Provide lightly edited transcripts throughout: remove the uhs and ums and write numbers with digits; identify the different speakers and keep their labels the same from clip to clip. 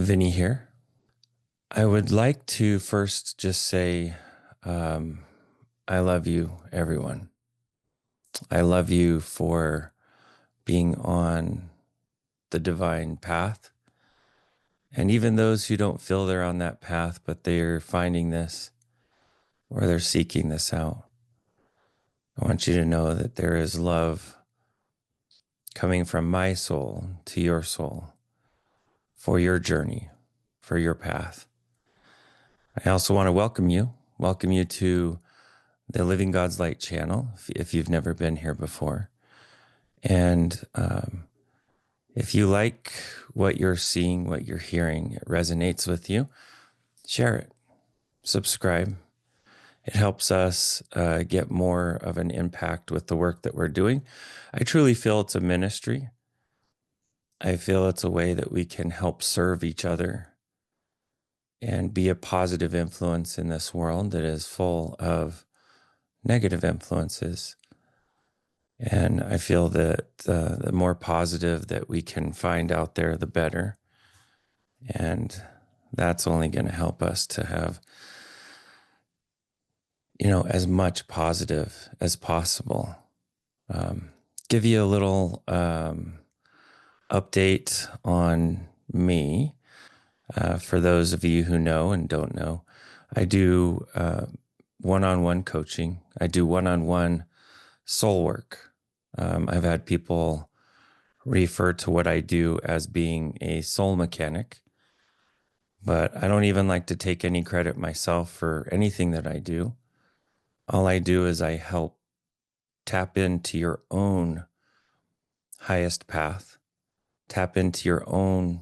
Speaker 1: Vinney here. I would like to first just say, I love you, everyone. I love you for being on the divine path. And even those who don't feel they're on that path, but they're finding this or they're seeking this out. I want you to know that there is love coming from my soul to your soul for your journey, for your path. I also want to welcome you to the Living God's Light channel, if you've never been here before. And if you like what you're seeing, what you're hearing, it resonates with you, share it, subscribe. It helps us get more of an impact with the work that we're doing. I truly feel it's a ministry. I feel it's a way that we can help serve each other and be a positive influence in this world that is full of negative influences. And I feel that the more positive that we can find out there, the better. And that's only going to help us to have, as much positive as possible. Give you a little update on me. For those of you who know and don't know, I do one-on-one coaching. I do one-on-one soul work. I've had people refer to what I do as being a soul mechanic, but I don't even like to take any credit myself for anything that I do. All I do is I help tap into your own highest path, tap into your own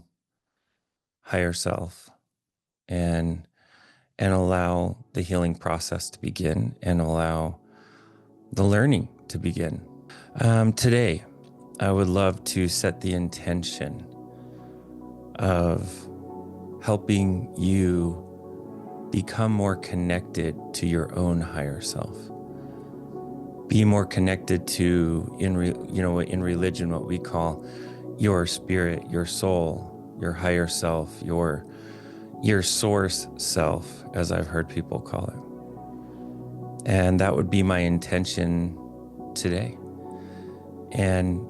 Speaker 1: higher self, and allow the healing process to begin and allow the learning to begin. Today, I would love to set the intention of helping you become more connected to your own higher self. Be more connected to, in religion, what we call your spirit, your soul, your higher self, your source self, as I've heard people call it. And that would be my intention today. And,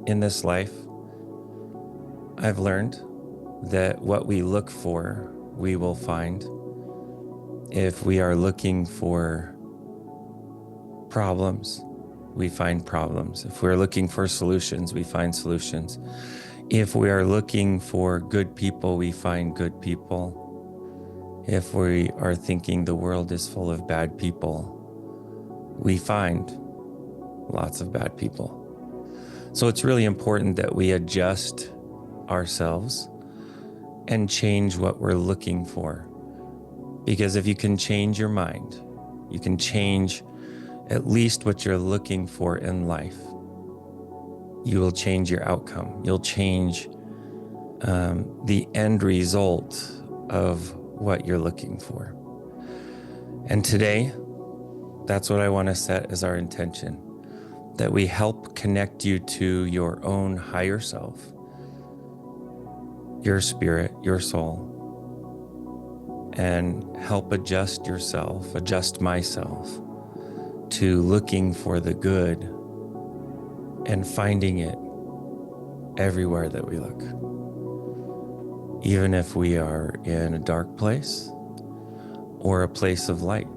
Speaker 1: in this life, I've learned that what we look for, we will find. If we are looking for problems, we find problems. If we're looking for solutions, we find solutions. If we are looking for good people, we find good people. If we are thinking the world is full of bad people, we find lots of bad people. So it's really important that we adjust ourselves and change what we're looking for. Because if you can change your mind, you can change at least what you're looking for in life. You will change your outcome. You'll change the end result of what you're looking for. And today, that's what I want to set as our intention, that we help connect you to your own higher self, your spirit, your soul, and help adjust yourself, adjust myself to looking for the good and finding it everywhere that we look. Even if we are in a dark place or a place of light,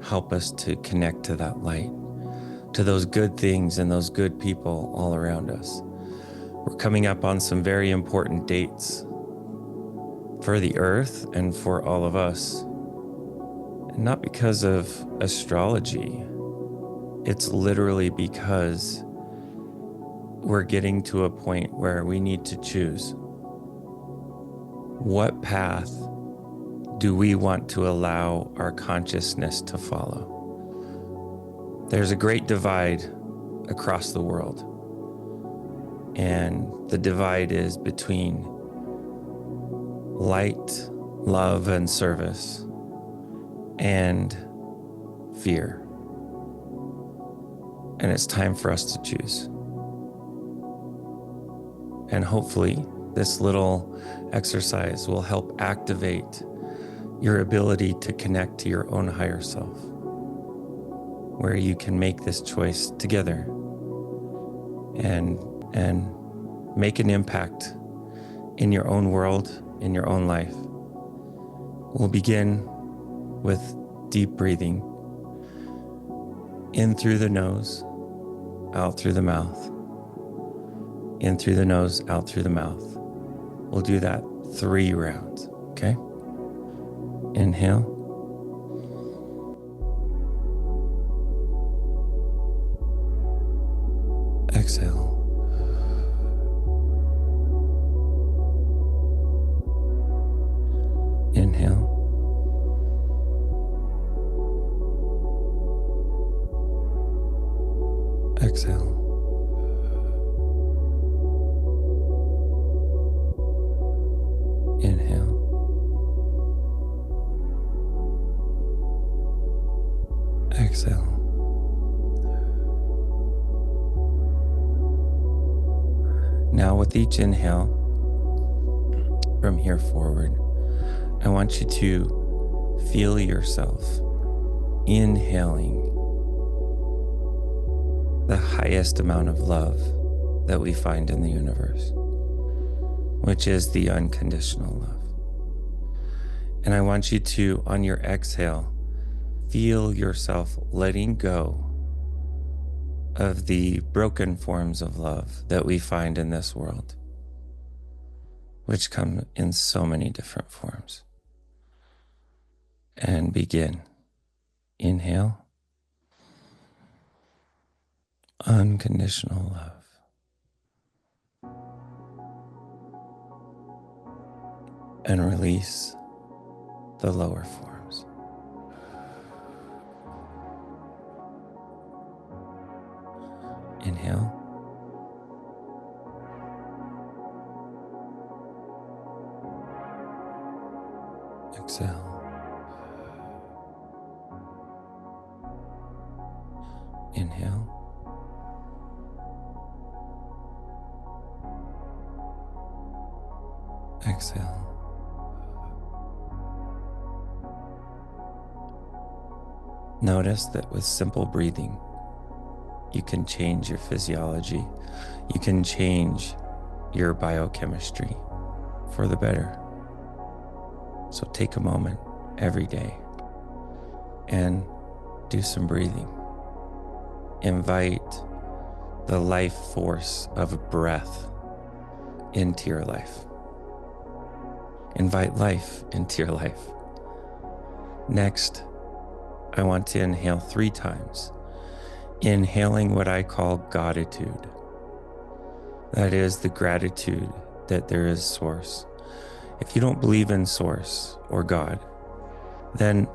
Speaker 1: help us to connect to that light, to those good things and those good people all around us. We're coming up on some very important dates for the earth and for all of us. And not because of astrology. It's literally because we're getting to a point where we need to choose. What path do we want to allow our consciousness to follow? There's a great divide across the world. And the divide is between light, love, and service, and fear. And it's time for us to choose. And hopefully this little exercise will help activate your ability to connect to your own higher self, where you can make this choice together and make an impact in your own world, in your own life. We'll begin with deep breathing, in through the nose, out through the mouth. In through the nose, out through the mouth. We'll do that 3 rounds, okay? Inhale. Exhale. Inhale. Exhale. Inhale. Exhale. Now with each inhale, from here forward, I want you to feel yourself inhaling the highest amount of love that we find in the universe, which is the unconditional love. And I want you to, on your exhale, feel yourself letting go of the broken forms of love that we find in this world, which come in so many different forms. And begin. Inhale. Unconditional love. And release the lower forms. Inhale. Exhale. Inhale. Exhale. Notice that with simple breathing, you can change your physiology. You can change your biochemistry for the better. So take a moment every day and do some breathing. Invite the life force of breath into your life. Invite life into your life. Next, I want to inhale 3 times, inhaling what I call gratitude. That is the gratitude that there is source. If you don't believe in source or God, then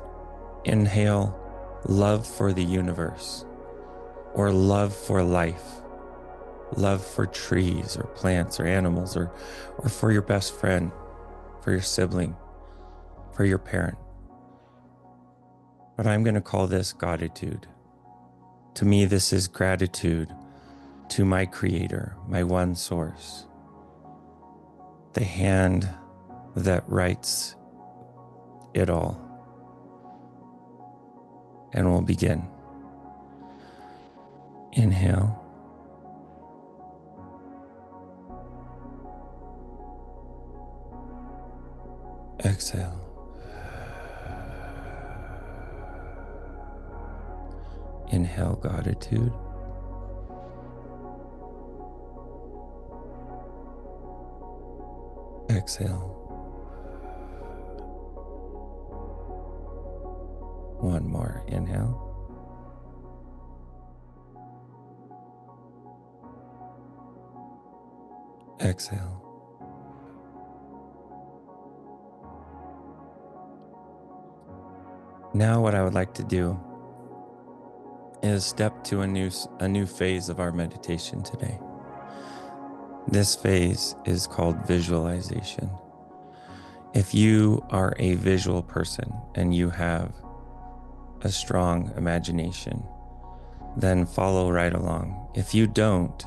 Speaker 1: inhale love for the universe, or love for life, love for trees or plants or animals, or for your best friend, for your sibling, for your parent. But I'm going to call this gratitude. To me, this is gratitude to my Creator, my one source, the hand that writes it all. And we'll begin. Inhale. Exhale. Inhale gratitude. Exhale. One more. Inhale. Exhale. Now what I would like to do is step to a new phase of our meditation today. This phase is called visualization. If you are a visual person and you have a strong imagination, then follow right along. If you don't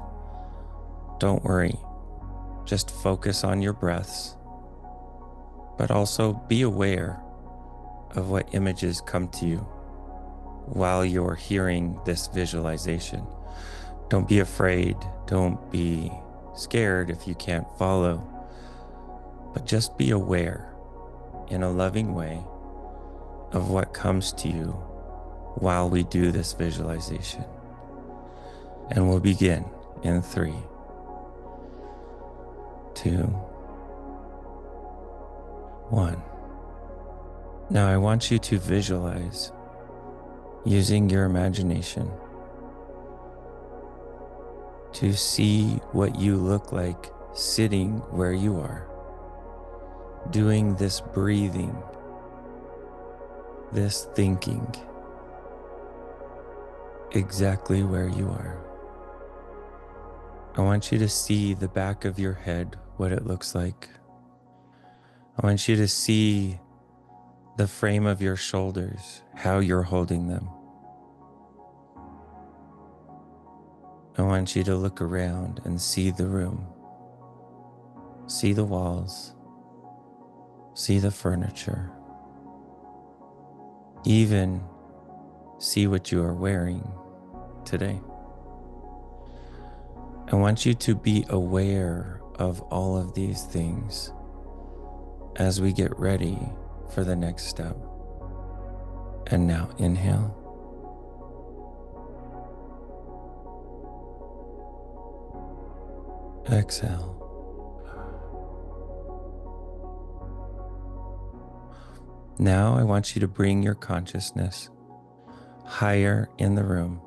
Speaker 1: worry. just focus on your breaths, but also be aware of what images come to you while you're hearing this visualization. Don't be afraid. Don't be scared if you can't follow, but just be aware in a loving way of what comes to you while we do this visualization. And we'll begin in 3, 2, 1. Now I want you to visualize using your imagination to see what you look like sitting where you are, doing this breathing, this thinking, exactly where you are. I want you to see the back of your head, what it looks like. I want you to see the frame of your shoulders, how you're holding them. I want you to look around and see the room, see the walls, see the furniture, even see what you are wearing today. I want you to be aware of all of these things as we get ready for the next step. And now inhale. Exhale. Now I want you to bring your consciousness higher in the room,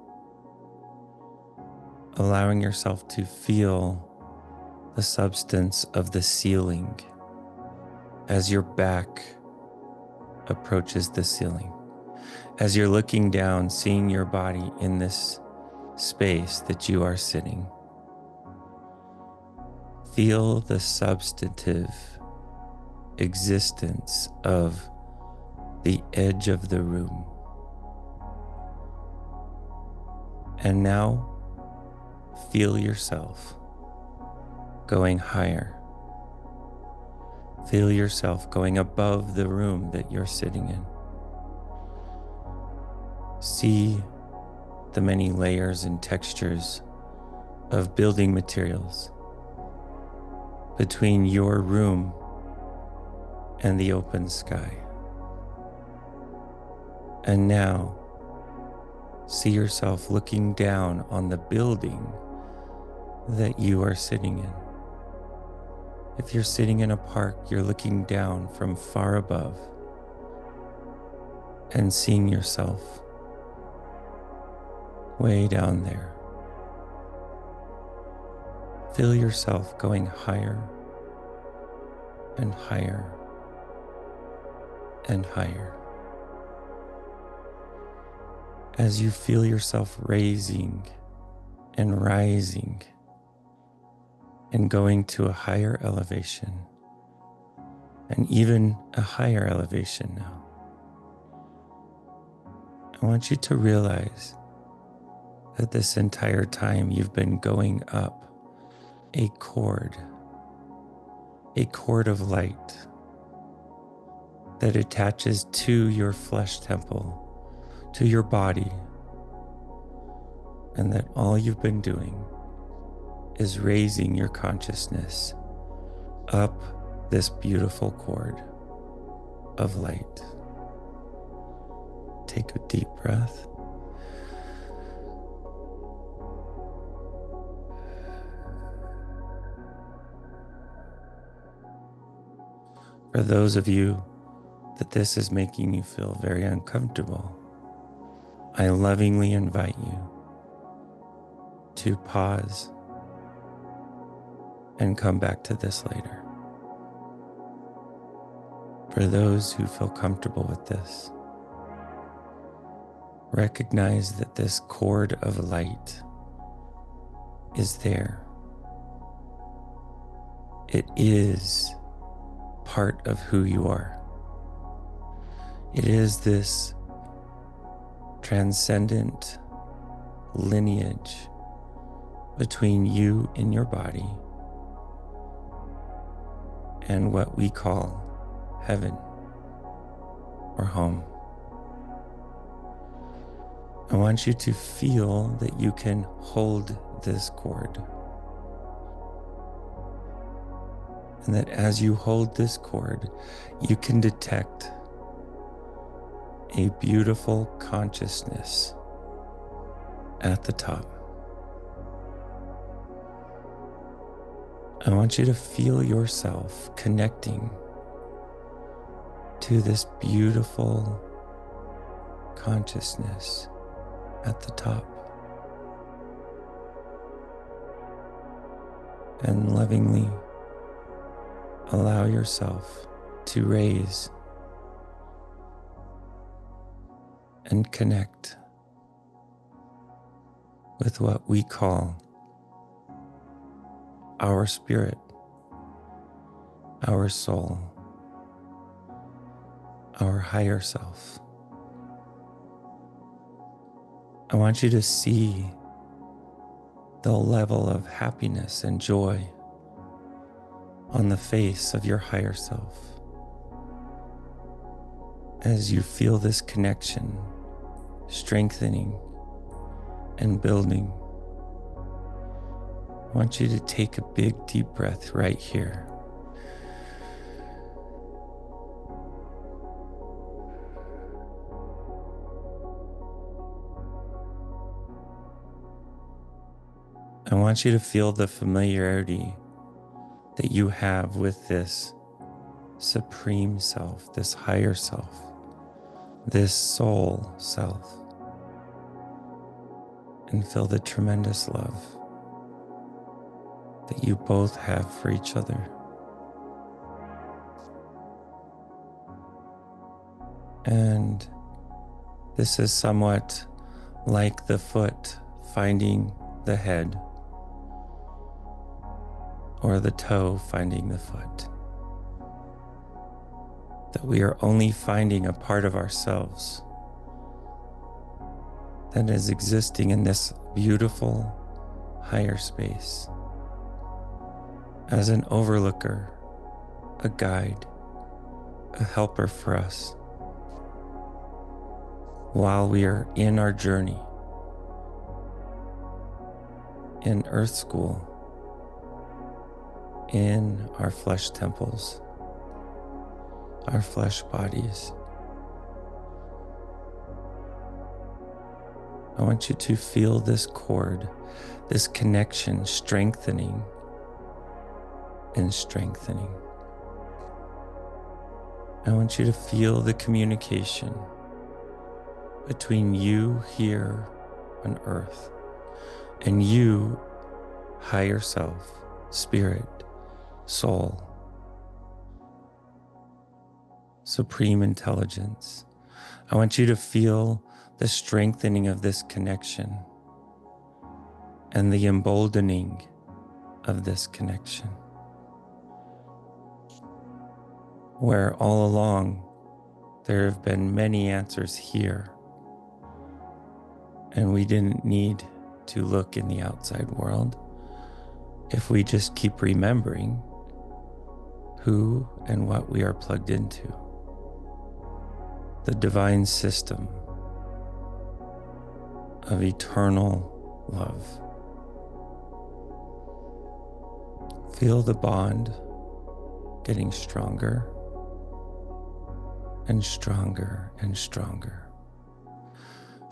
Speaker 1: allowing yourself to feel the substance of the ceiling as your back approaches the ceiling. As you're looking down, seeing your body in this space that you are sitting, feel the substantive existence of the edge of the room. And now feel yourself going higher. Feel yourself going above the room that you're sitting in. See the many layers and textures of building materials between your room and the open sky. And now see yourself looking down on the building that you are sitting in. If you're sitting in a park, you're looking down from far above and seeing yourself way down there. Feel yourself going higher and higher and higher. As you feel yourself raising and rising and going to a higher elevation, and even a higher elevation now, I want you to realize that this entire time you've been going up a cord of light that attaches to your flesh temple, to your body, and that all you've been doing is raising your consciousness up this beautiful cord of light. Take a deep breath. For those of you that this is making you feel very uncomfortable, I lovingly invite you to pause and come back to this later. For those who feel comfortable with this, recognize that this cord of light is there. It is part of who you are. It is this transcendent lineage between you and your body and what we call heaven or home. I want you to feel that you can hold this cord, and that as you hold this cord, you can detect a beautiful consciousness at the top. I want you to feel yourself connecting to this beautiful consciousness at the top, and lovingly allow yourself to raise and connect with what we call our spirit, our soul, our higher self. I want you to see the level of happiness and joy on the face of your higher self as you feel this connection strengthening and building. I want you to take a big deep breath right here. I want you to feel the familiarity that you have with this supreme self, this higher self, this soul self, and feel the tremendous love that you both have for each other. And this is somewhat like the foot finding the head, or the toe finding the foot. That we are only finding a part of ourselves that is existing in this beautiful higher space as an overlooker, a guide, a helper for us while we are in our journey in Earth School, in our flesh temples, our flesh bodies. I want you to feel this cord, this connection strengthening and strengthening. I want you to feel the communication between you here on earth and you, higher self, spirit, soul, supreme intelligence. I want you to feel the strengthening of this connection and the emboldening of this connection, where all along there have been many answers here, and we didn't need to look in the outside world if we just keep remembering who and what we are plugged into. The divine system of eternal love. Feel the bond getting stronger and stronger and stronger.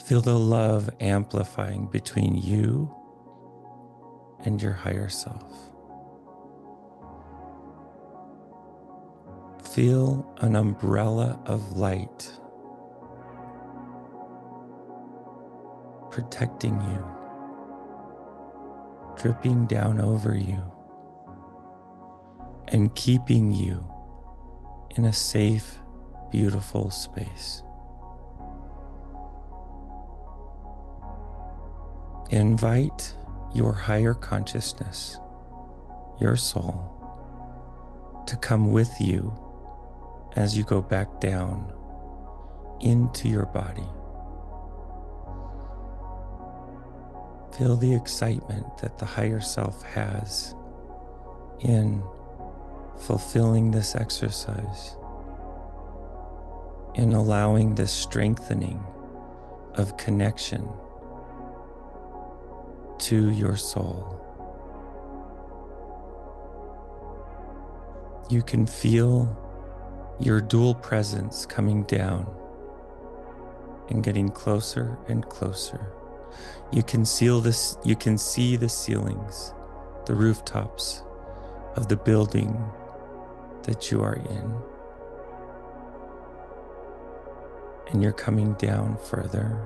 Speaker 1: Feel the love amplifying between you and your higher self. Feel an umbrella of light protecting you, dripping down over you, and keeping you in a safe, beautiful space. Invite your higher consciousness, your soul, to come with you as you go back down into your body. Feel the excitement that the higher self has in fulfilling this exercise in allowing this strengthening of connection to your soul. You can feel your dual presence coming down and getting closer and closer. You can see the ceilings, the rooftops of the building that you are in. And you're coming down further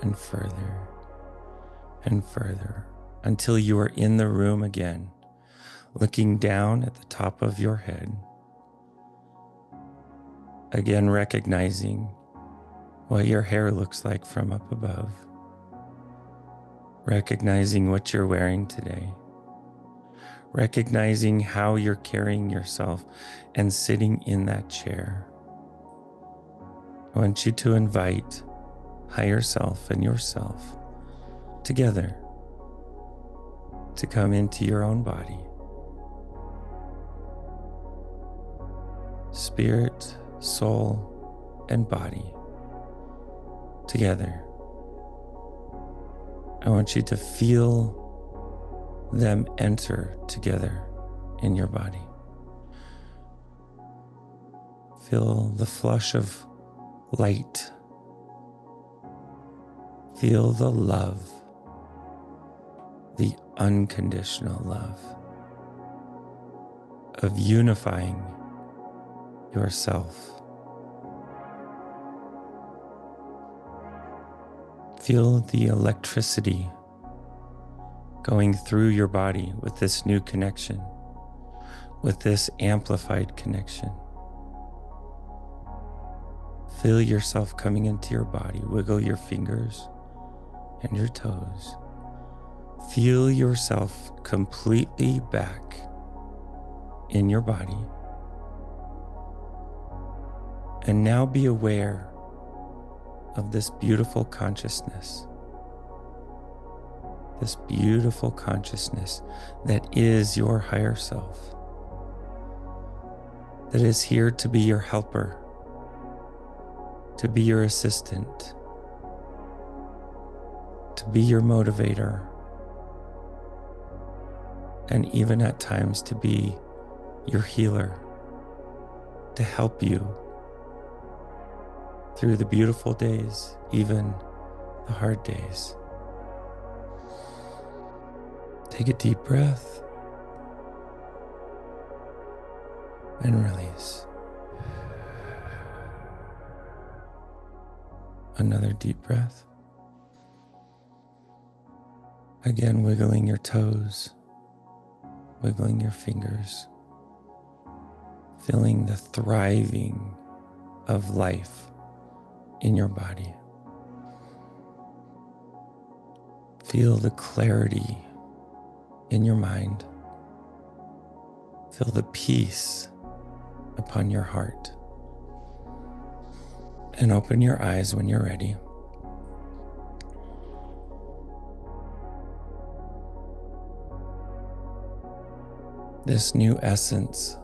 Speaker 1: and further and further until you are in the room again, looking down at the top of your head, again recognizing what your hair looks like from up above, recognizing what you're wearing today, recognizing how you're carrying yourself and sitting in that chair. I want you to invite higher self and yourself together to come into your own body. Spirit, soul, and body together. I want you to feel them enter together in your body. Feel the flush of light. Feel the love, the unconditional love of unifying yourself. Feel the electricity going through your body with this new connection, with this amplified connection. Feel yourself coming into your body. Wiggle your fingers and your toes. Feel yourself completely back in your body. And now be aware of this beautiful consciousness. This beautiful consciousness that is your higher self. That is here to be your helper, to be your assistant, to be your motivator, and even at times to be your healer, to help you through the beautiful days, even the hard days. Take a deep breath and release. Another deep breath. Again, wiggling your toes, wiggling your fingers, feeling the thriving of life in your body. Feel the clarity in your mind. Feel the peace upon your heart. And open your eyes when you're ready. This new essence,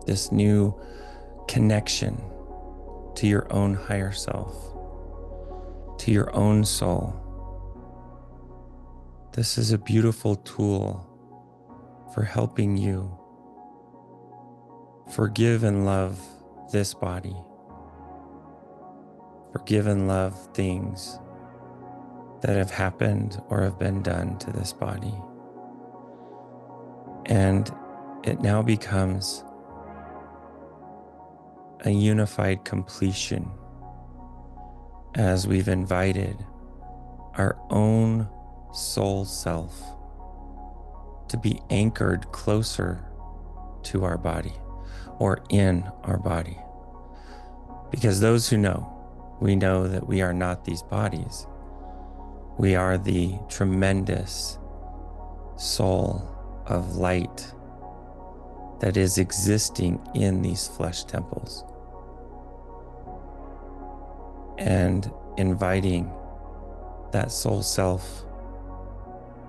Speaker 1: this new connection to your own higher self, to your own soul. This is a beautiful tool for helping you forgive and love this body. Forgive and love things that have happened or have been done to this body. And it now becomes a unified completion as we've invited our own soul self to be anchored closer to our body or in our body. Because those who know, we know that we are not these bodies. We are the tremendous soul of light that is existing in these flesh temples. And inviting that soul self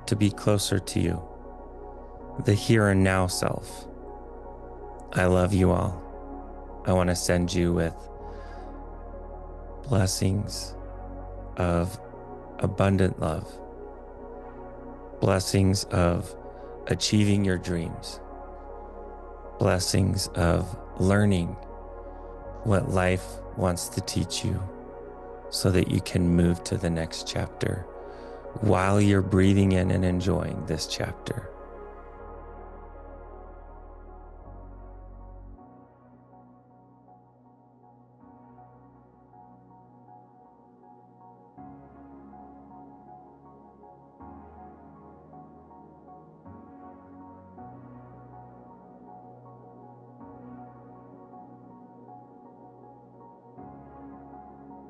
Speaker 1: to be closer to you, the here and now self. I love you all. I want to send you with blessings of abundant love, blessings of achieving your dreams, blessings of learning what life wants to teach you so that you can move to the next chapter while you're breathing in and enjoying this chapter.